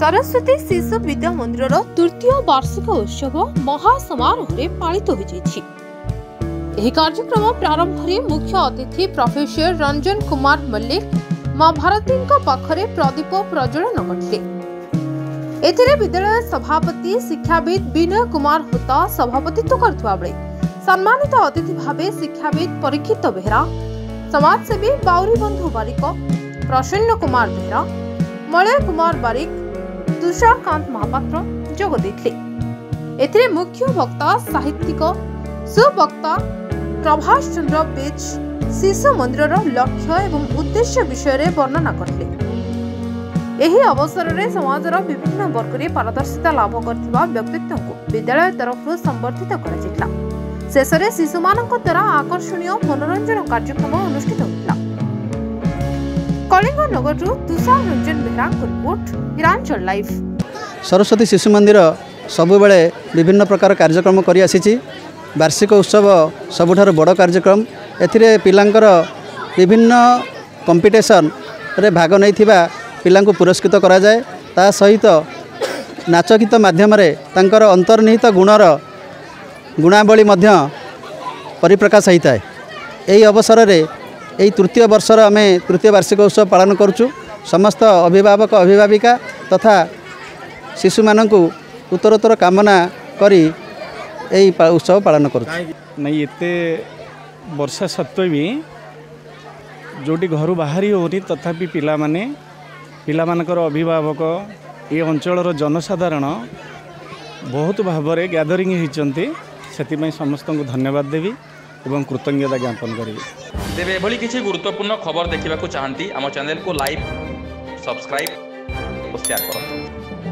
सरस्वती शिशु विद्या मंदिर तृतीय वार्षिक उत्सव महासमारोह पालित हो कार्यक्रम प्रारंभ में मुख्य अतिथि प्रोफेसर रंजन कुमार मल्लिक मां भारती पाखरे प्रदीप प्रज्वलन करते। विद्यालय सभापति शिक्षाविद विनय कुमार होता सभापतित्व करथिबा बेले सम्मानित अतिथि भावे शिक्षाविद परीक्षित बेहरा, समाजसेवी बाउरी बंधु बारिक, प्रसन्न कुमार बेहरा, मलय कुमार बारिक, तुषारकांत महापात्र जोग देथिले। मुख्य वक्ता साहित्यिक सुवक्ता प्रभाष चंद्र बेज शिशु मंदिर लक्ष्य एवं उद्देश्य विषय वर्णना करते। एही अवसर में समाजर विभिन्न वर्ग में पारदर्शिता लाभ करथिबा व्यक्तित्व को विद्यालय तरफ संबर्धित करा। शेष में शिशु मानक द्वारा आकर्षणीय मनोरंजन कार्यक्रम अनुष्ठित होता। कलिंगनगर तुषार रंजन बेहरा रिपोर्ट, हिरांचल लाइव। सरस्वती शिशु मंदिर सबुबले विभिन्न प्रकार कार्यक्रम करि आसीछि। वार्षिक उत्सव सबुठार बड़ कार्यक्रम। एथिरे पिलांकर विभिन्न कंपिटिशन रे भाग नैथिबा पिलांको पुरस्कृत करा जाय। ता सहित नाच गीत माध्यम रे तांकर अंतर्निहित गुणर गुणावली मध्य परिप्रकाश होता है। यही अवसर रे यही तृतीय वर्षर आमे तृतीय वार्षिक उत्सव पालन करुचु। समस्त अभिभावक अभिभाविका तथा शिशु मानकु उत्तरोत्तर कामना करी यही उत्सव पालन करुचु। नहीं एते वर्षा सत्वे भी जोटी घर बाहरी होनी तथापि पिला माने पिलामानकर अभिभावक ये अंचलर जनसाधारण बहुत भाव में गैदरिंग होती। से समस्त को धन्यवाद देवी एवं कृतज्ञता ज्ञापन करी। तेरे एभली किसी गुरुत्वपूर्ण खबर देखा चाहती आम चैनल को लाइक, सब्सक्राइब और शेयर करो।